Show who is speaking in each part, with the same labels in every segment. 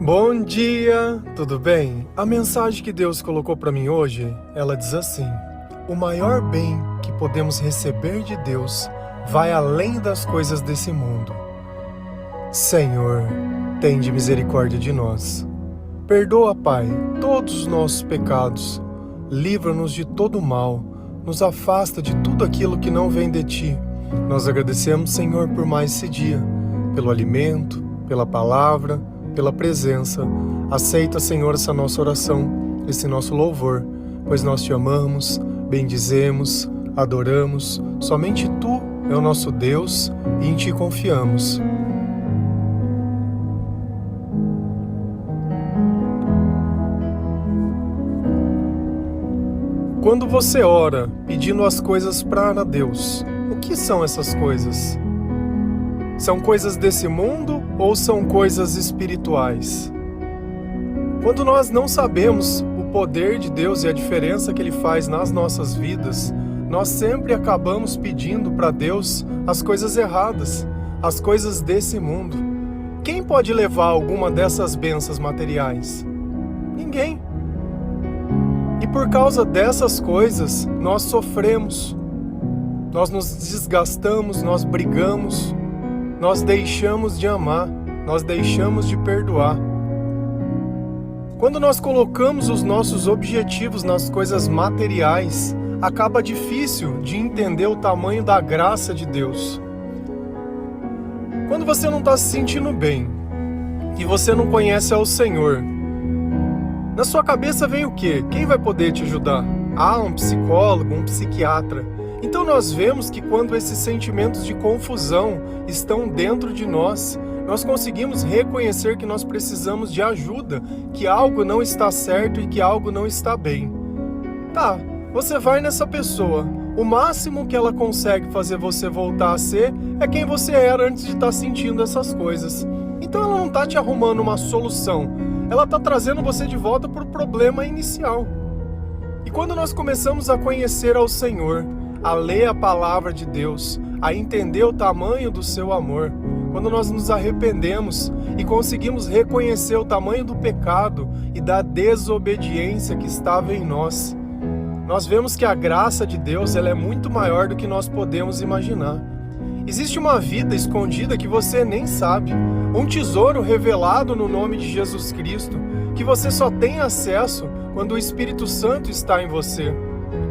Speaker 1: Bom dia, tudo bem? A mensagem que Deus colocou para mim hoje, ela diz assim: o maior bem que podemos receber de Deus vai além das coisas desse mundo. Senhor, tende misericórdia de nós. Perdoa, Pai, todos os nossos pecados. Livra-nos de todo mal. Nos afasta de tudo aquilo que não vem de Ti. Nós agradecemos, Senhor, por mais esse dia, pelo alimento, pela palavra, pela presença. Aceita, Senhor, essa nossa oração, esse nosso louvor, pois nós Te amamos, bendizemos, adoramos. Somente Tu é o nosso Deus e em Ti confiamos. Quando você ora pedindo as coisas para Deus, o que são essas coisas? São coisas desse mundo ou são coisas espirituais? Quando nós não sabemos o poder de Deus e a diferença que Ele faz nas nossas vidas, nós sempre acabamos pedindo para Deus as coisas erradas, as coisas desse mundo. Quem pode levar alguma dessas bênçãos materiais? Ninguém. E por causa dessas coisas, nós sofremos, nós nos desgastamos, nós brigamos, nós deixamos de amar, nós deixamos de perdoar. Quando nós colocamos os nossos objetivos nas coisas materiais, acaba difícil de entender o tamanho da graça de Deus. Quando você não está se sentindo bem e você não conhece ao Senhor, na sua cabeça vem o quê? Quem vai poder te ajudar? Um psicólogo, um psiquiatra. Então nós vemos que quando esses sentimentos de confusão estão dentro de nós conseguimos reconhecer que nós precisamos de ajuda, que algo não está certo e que algo não está bem. Você vai nessa pessoa. O máximo que ela consegue fazer você voltar a ser é quem você era antes de estar sentindo essas coisas. Então ela não está te arrumando uma solução. Ela está trazendo você de volta para o problema inicial. E quando nós começamos a conhecer ao Senhor, a ler a palavra de Deus, a entender o tamanho do seu amor, quando nós nos arrependemos e conseguimos reconhecer o tamanho do pecado e da desobediência que estava em nós, nós vemos que a graça de Deus ela é muito maior do que nós podemos imaginar. Existe uma vida escondida que você nem sabe, um tesouro revelado no nome de Jesus Cristo, que você só tem acesso quando o Espírito Santo está em você.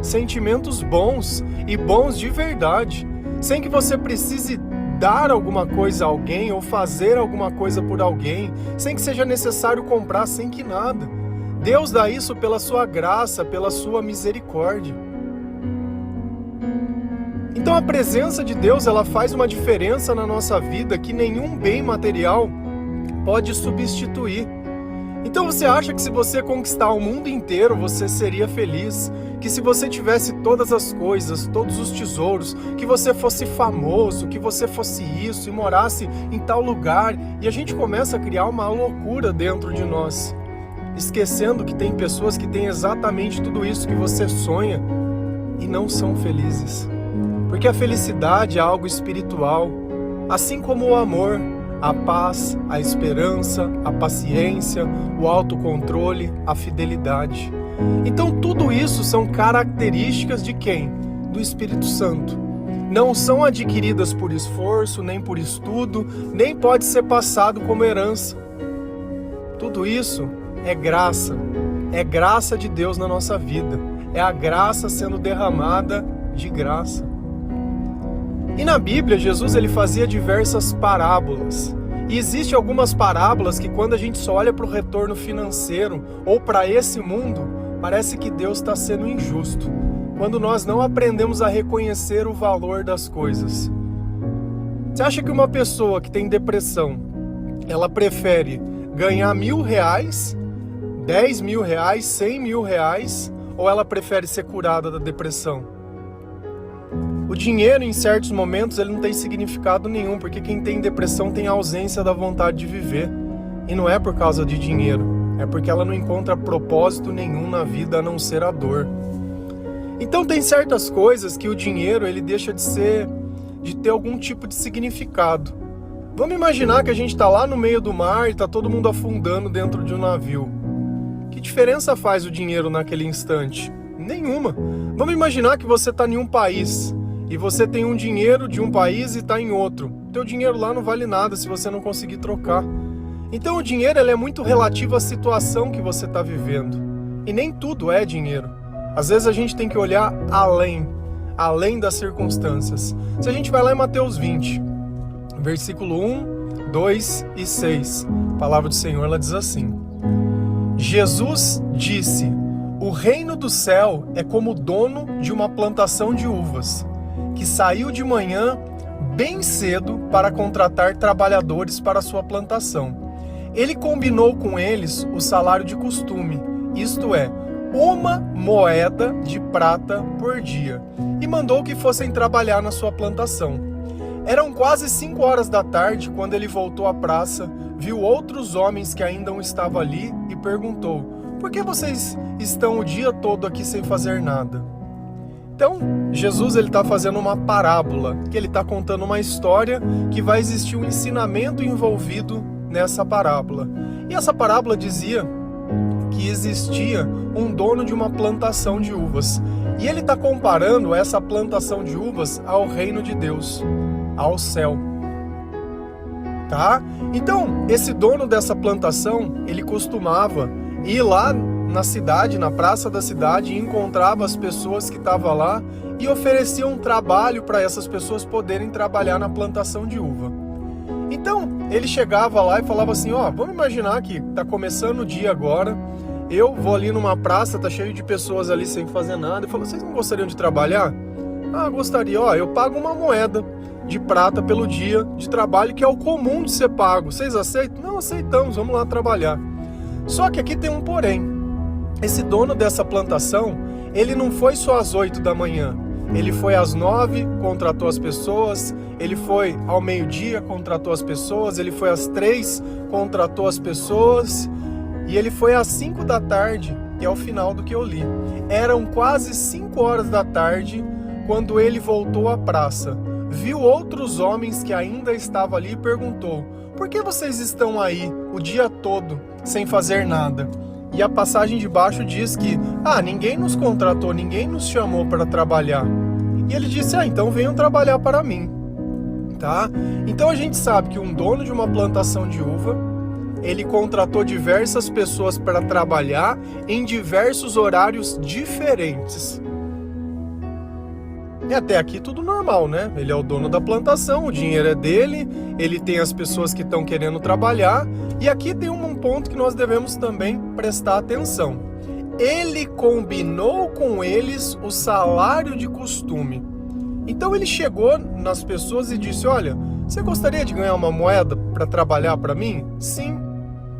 Speaker 1: Sentimentos bons e bons de verdade, sem que você precise dar alguma coisa a alguém ou fazer alguma coisa por alguém, sem que seja necessário comprar, sem que nada. Deus dá isso pela sua graça, pela sua misericórdia. Então a presença de Deus ela faz uma diferença na nossa vida que nenhum bem material pode substituir. Então você acha que se você conquistar o mundo inteiro você seria feliz? Que se você tivesse todas as coisas, todos os tesouros, que você fosse famoso, que você fosse isso e morasse em tal lugar, e a gente começa a criar uma loucura dentro de nós, esquecendo que tem pessoas que têm exatamente tudo isso que você sonha e não são felizes. Porque a felicidade é algo espiritual, assim como o amor, a paz, a esperança, a paciência, o autocontrole, a fidelidade. Então tudo isso são características de quem? Do Espírito Santo. Não são adquiridas por esforço, nem por estudo, nem pode ser passado como herança. Tudo isso é graça de Deus na nossa vida. É a graça sendo derramada de graça. E na Bíblia, Jesus ele fazia diversas parábolas. E existem algumas parábolas que quando a gente só olha para o retorno financeiro ou para esse mundo, parece que Deus está sendo injusto. Quando nós não aprendemos a reconhecer o valor das coisas. Você acha que uma pessoa que tem depressão, ela prefere ganhar R$1.000, R$10.000, R$100.000, ou ela prefere ser curada da depressão? O dinheiro, em certos momentos, ele não tem significado nenhum, porque quem tem depressão tem ausência da vontade de viver. E não é por causa de dinheiro, é porque ela não encontra propósito nenhum na vida a não ser a dor. Então tem certas coisas que o dinheiro ele deixa de ter algum tipo de significado. Vamos imaginar que a gente está lá no meio do mar e está todo mundo afundando dentro de um navio. Que diferença faz o dinheiro naquele instante? Nenhuma. Vamos imaginar que você está em um país e você tem um dinheiro de um país e está em outro. Teu dinheiro lá não vale nada se você não conseguir trocar. Então o dinheiro ele é muito relativo à situação que você está vivendo. E nem tudo é dinheiro. Às vezes a gente tem que olhar além das circunstâncias. Se a gente vai lá em Mateus 20, versículo 1, 2 e 6, a palavra do Senhor ela diz assim: Jesus disse: o reino do céu é como o dono de uma plantação de uvas, que saiu de manhã bem cedo para contratar trabalhadores para a sua plantação. Ele combinou com eles o salário de costume, isto é, 1 moeda de prata por dia, e mandou que fossem trabalhar na sua plantação. Eram quase 5 horas da tarde quando ele voltou à praça, viu outros homens que ainda não estavam ali e perguntou: por que vocês estão o dia todo aqui sem fazer nada? Então, Jesus está fazendo uma parábola, que ele está contando uma história que vai existir um ensinamento envolvido nessa parábola. E essa parábola dizia que existia um dono de uma plantação de uvas. E ele está comparando essa plantação de uvas ao reino de Deus, ao céu. Tá? Então, esse dono dessa plantação, ele costumava ir lá na cidade, na praça da cidade, e encontrava as pessoas que estavam lá e oferecia um trabalho para essas pessoas poderem trabalhar na plantação de uva. Então, ele chegava lá e falava assim: vamos imaginar que está começando o dia agora, eu vou ali numa praça, tá cheio de pessoas ali sem fazer nada, e falou: vocês não gostariam de trabalhar? Ah, gostaria. Eu pago 1 moeda de prata pelo dia de trabalho, que é o comum de ser pago. Vocês aceitam? Não, aceitamos, vamos lá trabalhar. Só que aqui tem um porém. Esse dono dessa plantação, ele não foi só às 8 da manhã. Ele foi às 9, contratou as pessoas. Ele foi ao meio-dia, contratou as pessoas. Ele foi às 3, contratou as pessoas. E ele foi às 5 da tarde, que é o final do que eu li. Eram quase 5 horas da tarde quando ele voltou à praça. Viu outros homens que ainda estavam ali e perguntou: por que vocês estão aí o dia todo sem fazer nada? E a passagem de baixo diz que ninguém nos contratou, ninguém nos chamou para trabalhar. E ele disse: então venham trabalhar para mim. Tá? Então a gente sabe que um dono de uma plantação de uva, ele contratou diversas pessoas para trabalhar em diversos horários diferentes. E até aqui tudo normal, né? Ele é o dono da plantação, o dinheiro é dele, ele tem as pessoas que estão querendo trabalhar. E aqui tem um ponto que nós devemos também prestar atenção. Ele combinou com eles o salário de costume. Então ele chegou nas pessoas e disse: olha, você gostaria de ganhar 1 moeda para trabalhar para mim? Sim.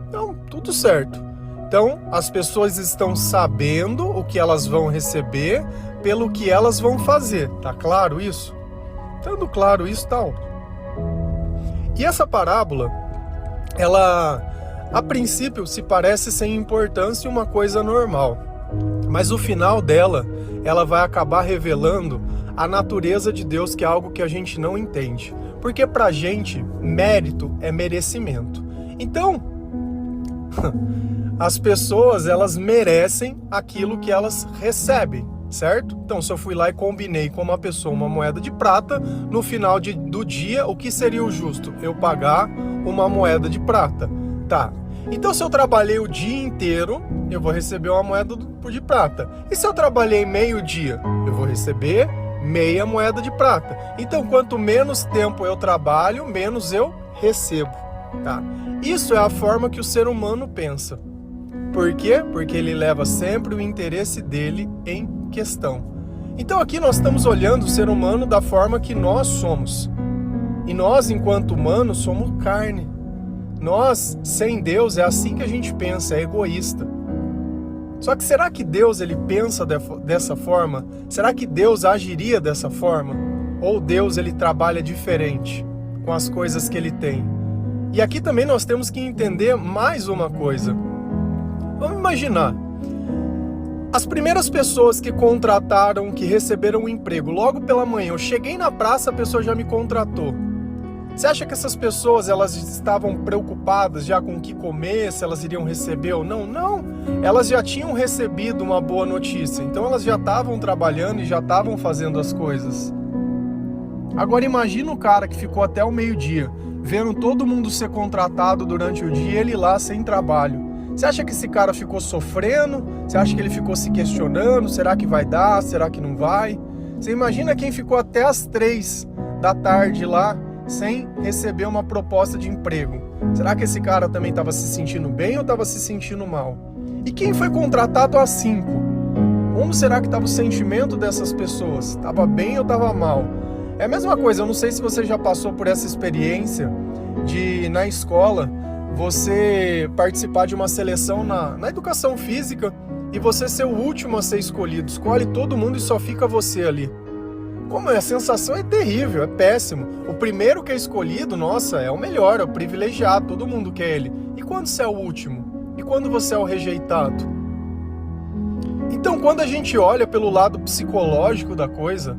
Speaker 1: Então, tudo certo. Então, as pessoas estão sabendo o que elas vão receber pelo que elas vão fazer. Tá claro isso? Estando claro isso, tá ótimo. E essa parábola, ela, a princípio, se parece sem importância e uma coisa normal. Mas o final dela, ela vai acabar revelando a natureza de Deus, que é algo que a gente não entende. Porque pra gente, mérito é merecimento. Então, as pessoas, elas merecem aquilo que elas recebem, certo? Então, se eu fui lá e combinei com uma pessoa 1 moeda de prata, no final do dia, o que seria o justo? Eu pagar 1 moeda de prata. Tá. Então, se eu trabalhei o dia inteiro, eu vou receber 1 moeda de prata. E se eu trabalhei meio-dia, eu vou receber meia moeda de prata. Então, quanto menos tempo eu trabalho, menos eu recebo. Tá? Isso é a forma que o ser humano pensa. Por quê? Porque ele leva sempre o interesse dele em questão. Então aqui nós estamos olhando o ser humano da forma que nós somos. E nós, enquanto humanos, somos carne. Nós, sem Deus, é assim que a gente pensa, é egoísta. Só que será que Deus ele pensa dessa forma? Será que Deus agiria dessa forma? Ou Deus ele trabalha diferente com as coisas que ele tem? E aqui também nós temos que entender mais uma coisa. Vamos imaginar, as primeiras pessoas que contrataram, que receberam um emprego, logo pela manhã, eu cheguei na praça, a pessoa já me contratou. Você acha que essas pessoas elas estavam preocupadas já com o que comer, se elas iriam receber ou não? Não, elas já tinham recebido uma boa notícia, então elas já estavam trabalhando e já estavam fazendo as coisas. Agora imagina o cara que ficou até o meio-dia, vendo todo mundo ser contratado durante o dia e ele lá sem trabalho. Você acha que esse cara ficou sofrendo? Você acha que ele ficou se questionando? Será que vai dar? Será que não vai? Você imagina quem ficou até as 3 da tarde lá, sem receber uma proposta de emprego. Será que esse cara também estava se sentindo bem ou estava se sentindo mal? E quem foi contratado às 5? Como será que estava o sentimento dessas pessoas? Estava bem ou estava mal? É a mesma coisa, eu não sei se você já passou por essa experiência de, na escola, você participar de uma seleção na educação física e você ser o último a ser escolhido. Escolhe todo mundo e só fica você ali. Como é? A sensação é terrível, é péssimo. O primeiro que é escolhido, nossa, é o melhor, é o privilegiado, todo mundo quer ele. E quando você é o último? E quando você é o rejeitado? Então, quando a gente olha pelo lado psicológico da coisa,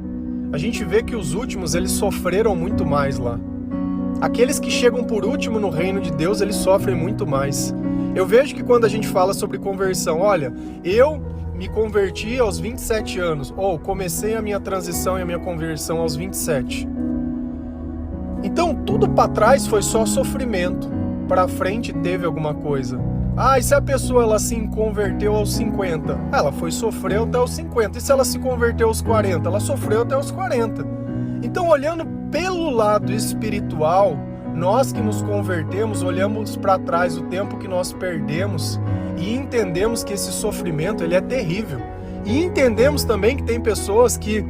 Speaker 1: a gente vê que os últimos, eles sofreram muito mais lá. Aqueles que chegam por último no reino de Deus, eles sofrem muito mais. Eu vejo que quando a gente fala sobre conversão, olha, eu me converti aos 27 anos, ou comecei a minha transição e a minha conversão aos 27. Então tudo para trás foi só sofrimento, para frente teve alguma coisa. Ah, e se a pessoa ela se converteu aos 50? Ela foi sofrer até os 50. E se ela se converteu aos 40? Ela sofreu até os 40. Então, olhando pelo lado espiritual, nós que nos convertemos, olhamos para trás o tempo que nós perdemos e entendemos que esse sofrimento ele é terrível. E entendemos também que tem pessoas que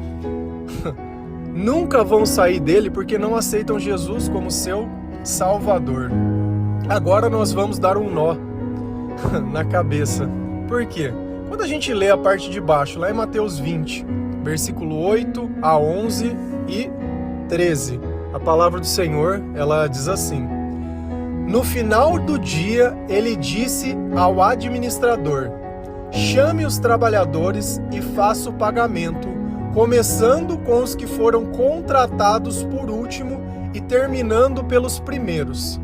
Speaker 1: nunca vão sair dele porque não aceitam Jesus como seu Salvador. Agora nós vamos dar um nó na cabeça. Por quê? Quando a gente lê a parte de baixo, lá em Mateus 20, versículo 8 a 11 e 13, a palavra do Senhor, ela diz assim: no final do dia, ele disse ao administrador: chame os trabalhadores e faça o pagamento, começando com os que foram contratados por último e terminando pelos primeiros.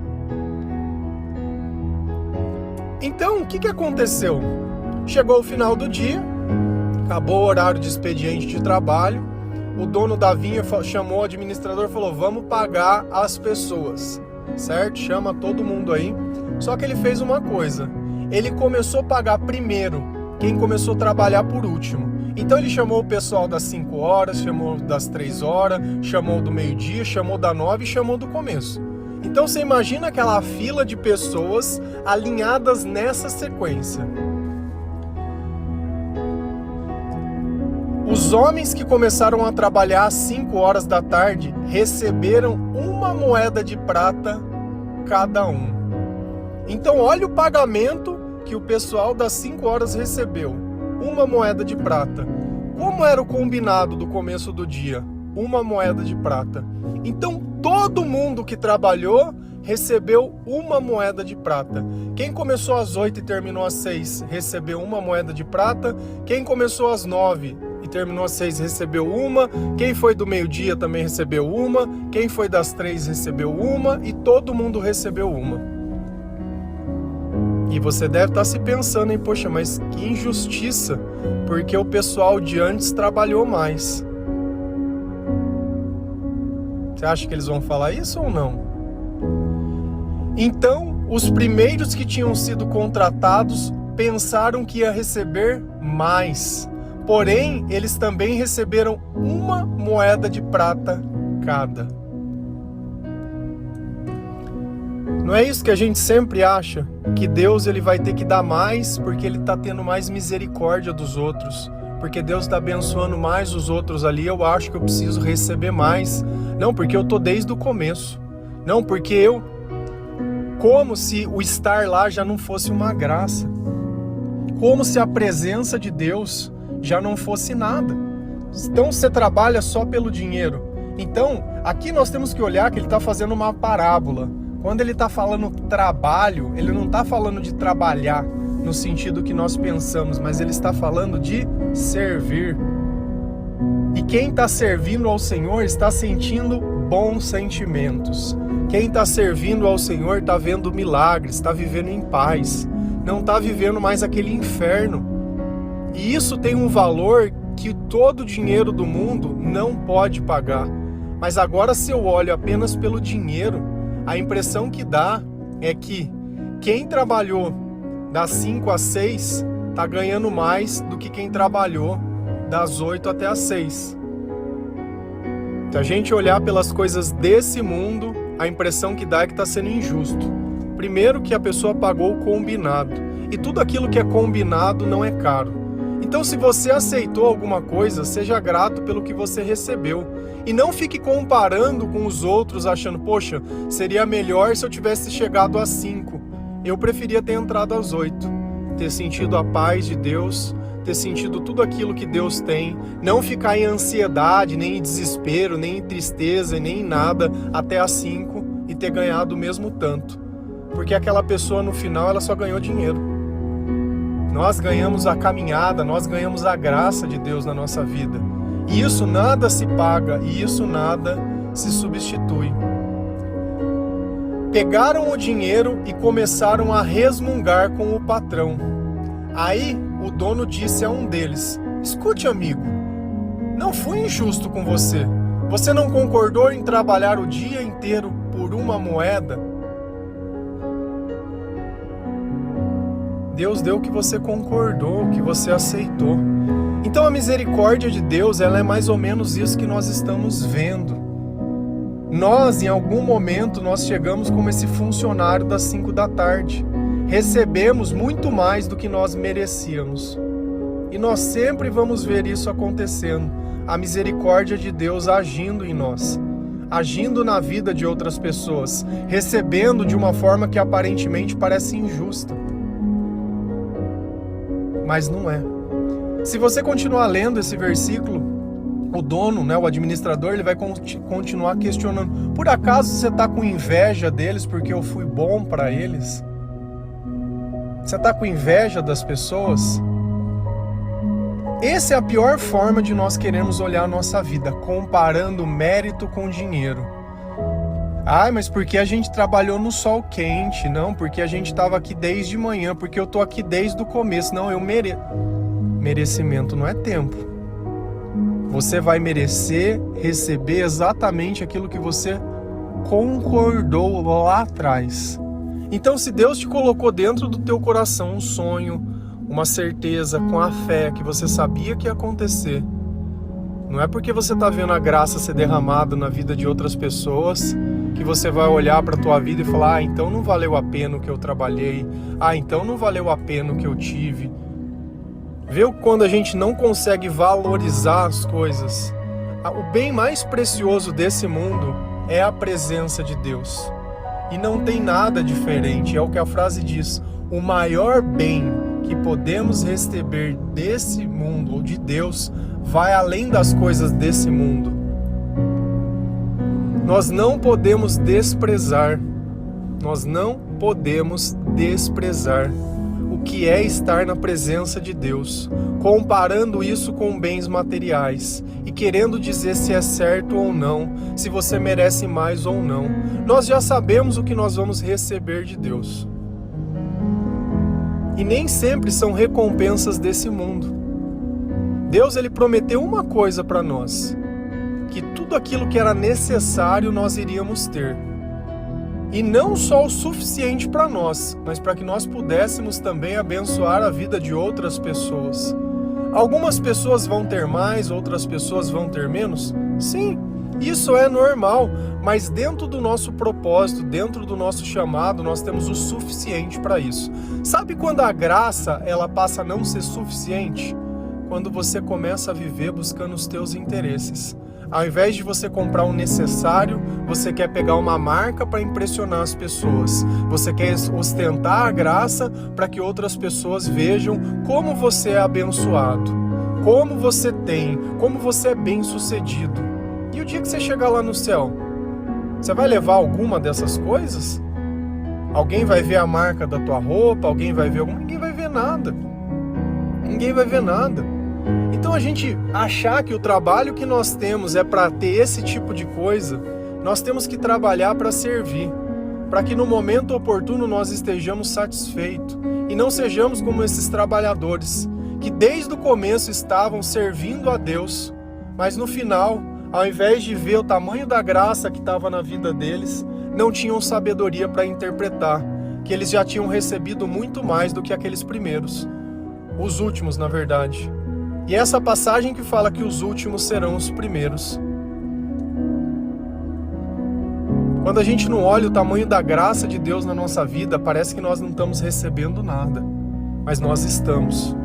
Speaker 1: Então, o que aconteceu? Chegou o final do dia, acabou o horário de expediente de trabalho, o dono da vinha chamou o administrador e falou: vamos pagar as pessoas, certo? Chama todo mundo aí. Só que ele fez uma coisa, ele começou a pagar primeiro quem começou a trabalhar por último. Então ele chamou o pessoal das 5 horas, chamou das 3 horas, chamou do meio-dia, chamou da 9 e chamou do começo. Então você imagina aquela fila de pessoas alinhadas nessa sequência. Os homens que começaram a trabalhar às 5 horas da tarde receberam 1 moeda de prata cada um. Então olha o pagamento que o pessoal das 5 horas recebeu. 1 moeda de prata. Como era o combinado do começo do dia? 1 moeda de prata. Então todo mundo que trabalhou recebeu 1 moeda de prata. Quem começou às 8 e terminou às 6 recebeu 1 moeda de prata. Quem começou às 9 e terminou às 6 recebeu 1. Quem foi do meio-dia também recebeu 1. Quem foi das 3 recebeu 1. E todo mundo recebeu 1. E você deve estar se pensando, hein? Poxa, mas que injustiça, porque o pessoal de antes trabalhou mais. Você acha que eles vão falar isso ou não? Então, os primeiros que tinham sido contratados pensaram que ia receber mais. Porém, eles também receberam 1 moeda de prata cada. Não é isso que a gente sempre acha? Que Deus ele vai ter que dar mais porque ele está tendo mais misericórdia dos outros. Porque Deus está abençoando mais os outros ali, eu acho que eu preciso receber mais. Não, porque eu estou desde o começo. Não, porque eu... Como se o estar lá já não fosse uma graça. Como se a presença de Deus já não fosse nada. Então você trabalha só pelo dinheiro. Então, aqui nós temos que olhar que ele está fazendo uma parábola. Quando ele está falando trabalho, ele não está falando de trabalhar no sentido que nós pensamos, mas ele está falando de servir. E quem está servindo ao Senhor está sentindo bons sentimentos. Quem está servindo ao Senhor está vendo milagres, está vivendo em paz, não está vivendo mais aquele inferno. E isso tem um valor que todo o dinheiro do mundo não pode pagar. Mas agora, se eu olho apenas pelo dinheiro, a impressão que dá é que quem trabalhou das 5 às 6 está ganhando mais do que quem trabalhou das 8 até às 6. Se a gente olhar pelas coisas desse mundo, a impressão que dá é que está sendo injusto. Primeiro, que a pessoa pagou o combinado. E tudo aquilo que é combinado não é caro. Então, se você aceitou alguma coisa, seja grato pelo que você recebeu. E não fique comparando com os outros, achando, poxa, seria melhor se eu tivesse chegado às 5. Eu preferia ter entrado às 8. Ter sentido a paz de Deus, ter sentido tudo aquilo que Deus tem. Não ficar em ansiedade, nem em desespero, nem em tristeza, nem em nada, até às 5 e ter ganhado o mesmo tanto. Porque aquela pessoa, no final, ela só ganhou dinheiro. Nós ganhamos a caminhada, nós ganhamos a graça de Deus na nossa vida. E isso nada se paga, e isso nada se substitui. Pegaram o dinheiro e começaram a resmungar com o patrão. Aí o dono disse a um deles: escute, amigo, não fui injusto com você. Você não concordou em trabalhar o dia inteiro por uma moeda? Deus deu o que você concordou, o que você aceitou. Então a misericórdia de Deus, ela é mais ou menos isso que nós estamos vendo. Nós, em algum momento, nós chegamos como esse funcionário das 5 da tarde. Recebemos muito mais do que nós merecíamos. E nós sempre vamos ver isso acontecendo. A misericórdia de Deus agindo em nós. Agindo na vida de outras pessoas. Recebendo de uma forma que aparentemente parece injusta. Mas não é. Se você continuar lendo esse versículo, o dono, o administrador, ele vai continuar questionando. Por acaso você está com inveja deles porque eu fui bom para eles? Você está com inveja das pessoas? Essa é a pior forma de nós queremos olhar a nossa vida, comparando mérito com dinheiro. Mas porque a gente trabalhou no sol quente, não, porque a gente estava aqui desde manhã, porque eu estou aqui desde o começo, não, eu mereço. Merecimento não é tempo. Você vai merecer receber exatamente aquilo que você concordou lá atrás. Então, se Deus te colocou dentro do teu coração um sonho, uma certeza, com a fé que você sabia que ia acontecer, não é porque você está vendo a graça ser derramada na vida de outras pessoas que você vai olhar para a tua vida e falar: então não valeu a pena o que eu trabalhei, então não valeu a pena o que eu tive. Vê quando a gente não consegue valorizar as coisas. O bem mais precioso desse mundo é a presença de Deus. E não tem nada diferente, é o que a frase diz: o maior bem que podemos receber desse mundo, ou de Deus, vai além das coisas desse mundo. Nós não podemos desprezar o que é estar na presença de Deus, comparando isso com bens materiais e querendo dizer se é certo ou não, se você merece mais ou não. Nós já sabemos o que nós vamos receber de Deus. E nem sempre são recompensas desse mundo. Deus, ele prometeu uma coisa para nós: que tudo aquilo que era necessário nós iríamos ter. E não só o suficiente para nós, mas para que nós pudéssemos também abençoar a vida de outras pessoas. Algumas pessoas vão ter mais, outras pessoas vão ter menos? Sim, isso é normal, mas dentro do nosso propósito, dentro do nosso chamado, nós temos o suficiente para isso. Sabe quando a graça ela passa a não ser suficiente? Quando você começa a viver buscando os teus interesses. Ao invés de você comprar um necessário, você quer pegar uma marca para impressionar as pessoas. Você quer ostentar a graça para que outras pessoas vejam como você é abençoado, como você tem, como você é bem-sucedido. E o dia que você chegar lá no céu, você vai levar alguma dessas coisas? Alguém vai ver a marca da tua roupa? Alguém vai ver alguma? Ninguém vai ver nada. Ninguém vai ver nada. Então a gente achar que o trabalho que nós temos é para ter esse tipo de coisa, Nós temos que trabalhar para servir, para que no momento oportuno nós estejamos satisfeitos e não sejamos como esses trabalhadores que desde o começo estavam servindo a Deus, mas no final, ao invés de ver o tamanho da graça que estava na vida deles, não tinham sabedoria para interpretar que eles já tinham recebido muito mais do que aqueles primeiros, os últimos, na verdade. E essa passagem que fala que os últimos serão os primeiros. Quando a gente não olha o tamanho da graça de Deus na nossa vida, parece que nós não estamos recebendo nada. Mas nós estamos.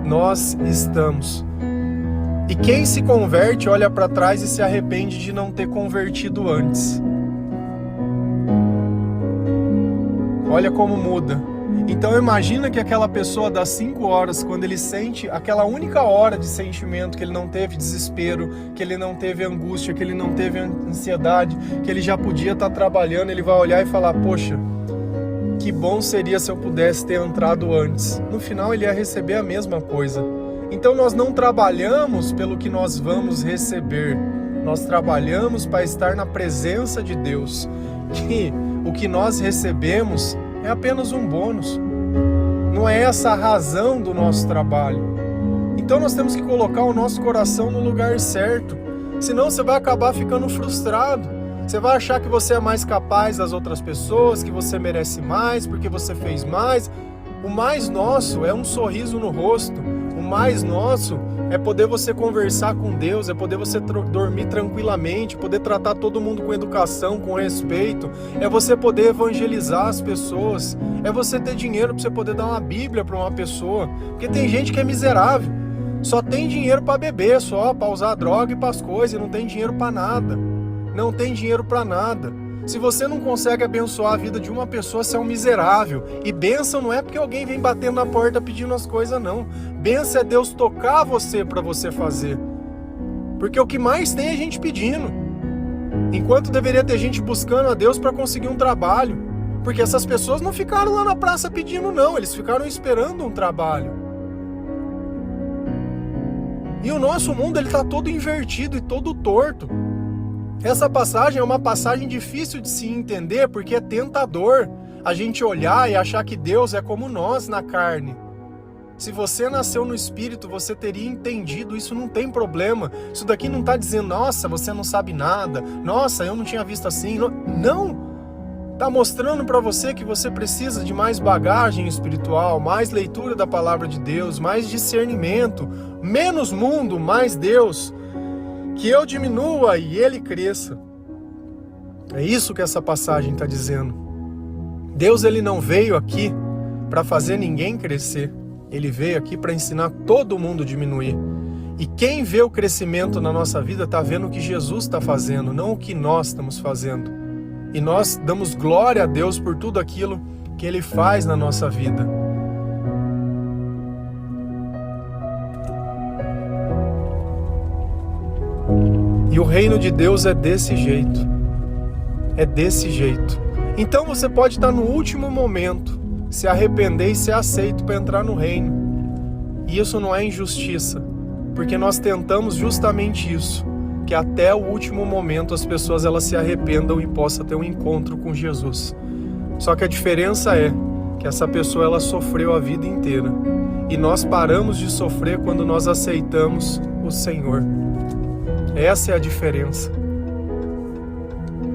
Speaker 1: Nós estamos. E quem se converte olha para trás e se arrepende de não ter convertido antes. Olha como muda. Então imagina que aquela pessoa das 5 horas, quando ele sente aquela única hora de sentimento, que ele não teve desespero, que ele não teve angústia, que ele não teve ansiedade, que ele já podia estar trabalhando, ele vai olhar e falar, poxa, que bom seria se eu pudesse ter entrado antes. No final ele ia receber a mesma coisa. Então nós não trabalhamos pelo que nós vamos receber, nós trabalhamos para estar na presença de Deus, que o que nós recebemos é apenas um bônus, não é essa a razão do nosso trabalho. Então nós temos que colocar o nosso coração no lugar certo, senão você vai acabar ficando frustrado, você vai achar que você é mais capaz das outras pessoas, que você merece mais porque você fez mais. O mais nosso é um sorriso no rosto, o mais nosso é poder você conversar com Deus, é poder você dormir tranquilamente, poder tratar todo mundo com educação, com respeito, é você poder evangelizar as pessoas, é você ter dinheiro para você poder dar uma Bíblia para uma pessoa, porque tem gente que é miserável, só tem dinheiro para beber, só para usar droga e para as coisas, e não tem dinheiro para nada, não tem dinheiro para nada. Se você não consegue abençoar a vida de uma pessoa, você é um miserável. E bênção não é porque alguém vem batendo na porta pedindo as coisas, não. Bênção é Deus tocar você para você fazer. Porque o que mais tem é gente pedindo. Enquanto deveria ter gente buscando a Deus para conseguir um trabalho. Porque essas pessoas não ficaram lá na praça pedindo, não. Eles ficaram esperando um trabalho. E o nosso mundo ele está todo invertido e todo torto. Essa passagem é uma passagem difícil de se entender porque é tentador a gente olhar e achar que Deus é como nós na carne. Se você nasceu no Espírito, você teria entendido, isso não tem problema. Isso daqui não está dizendo, nossa, você não sabe nada, nossa, eu não tinha visto assim. Não! Está mostrando para você que você precisa de mais bagagem espiritual, mais leitura da palavra de Deus, mais discernimento, menos mundo, mais Deus. Que eu diminua e ele cresça. É isso que essa passagem está dizendo. Deus ele não veio aqui para fazer ninguém crescer. Ele veio aqui para ensinar todo mundo a diminuir. E quem vê o crescimento na nossa vida está vendo o que Jesus está fazendo, não o que nós estamos fazendo. E nós damos glória a Deus por tudo aquilo que Ele faz na nossa vida. E o reino de Deus é desse jeito. É desse jeito. Então você pode estar no último momento, se arrepender e ser aceito para entrar no reino. E isso não é injustiça, porque nós tentamos justamente isso, que até o último momento as pessoas elas se arrependam e possam ter um encontro com Jesus. Só que a diferença é que essa pessoa ela sofreu a vida inteira. E nós paramos de sofrer quando nós aceitamos o Senhor. Essa é a diferença.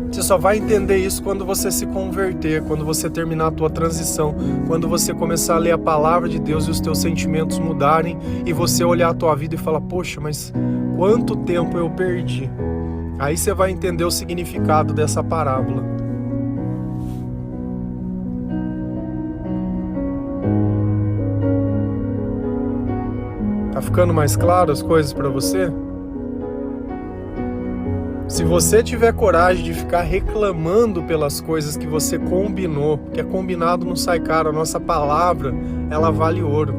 Speaker 1: Você só vai entender isso quando você se converter, quando você terminar a tua transição, quando você começar a ler a palavra de Deus e os teus sentimentos mudarem e você olhar a tua vida e falar, poxa, mas quanto tempo eu perdi? Aí você vai entender o significado dessa parábola. Tá ficando mais claro as coisas para você? Se você tiver coragem de ficar reclamando pelas coisas que você combinou, porque é combinado não sai caro, a nossa palavra, ela vale ouro.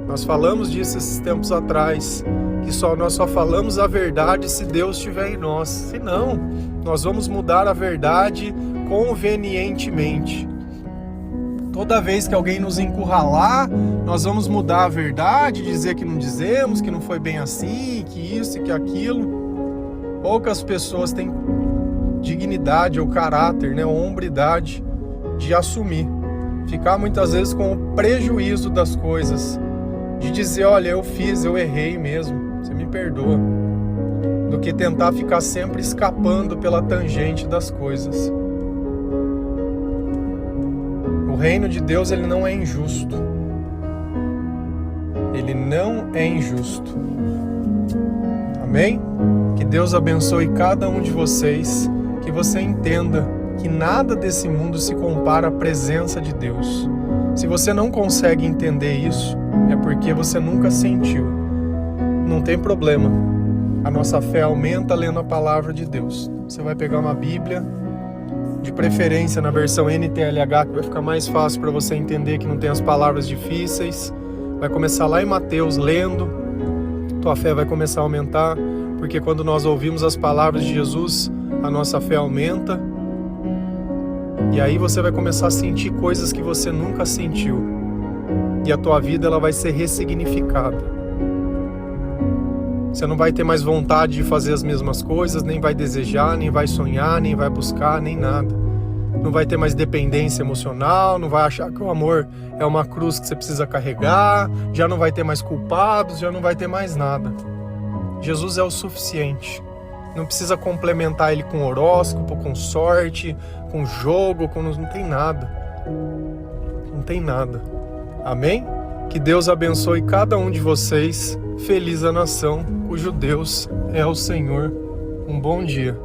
Speaker 1: Nós falamos disso esses tempos atrás, que nós só falamos a verdade se Deus estiver em nós. Se não, nós vamos mudar a verdade convenientemente. Toda vez que alguém nos encurralar, nós vamos mudar a verdade, dizer que não dizemos, que não foi bem assim, que isso e que aquilo. Poucas pessoas têm dignidade ou caráter, né, ou hombridade de assumir. Ficar muitas vezes com o prejuízo das coisas, de dizer, olha, eu fiz, eu errei mesmo, você me perdoa, do que tentar ficar sempre escapando pela tangente das coisas. O reino de Deus, ele não é injusto. Ele não é injusto. Amém? Que Deus abençoe cada um de vocês, que você entenda que nada desse mundo se compara à presença de Deus. Se você não consegue entender isso, é porque você nunca sentiu. Não tem problema. A nossa fé aumenta lendo a palavra de Deus. Você vai pegar uma Bíblia, de preferência na versão NTLH, que vai ficar mais fácil para você entender que não tem as palavras difíceis. Vai começar lá em Mateus, lendo. Tua fé vai começar a aumentar, porque quando nós ouvimos as palavras de Jesus, a nossa fé aumenta. E aí você vai começar a sentir coisas que você nunca sentiu. E a tua vida, ela vai ser ressignificada. Você não vai ter mais vontade de fazer as mesmas coisas, nem vai desejar, nem vai sonhar, nem vai buscar, nem nada. Não vai ter mais dependência emocional, não vai achar que o amor é uma cruz que você precisa carregar, já não vai ter mais culpados, já não vai ter mais nada. Jesus é o suficiente. Não precisa complementar ele com horóscopo, com sorte, com jogo, não tem nada. Não tem nada. Amém? Que Deus abençoe cada um de vocês. Feliz a nação cujo Deus é o Senhor. Um bom dia.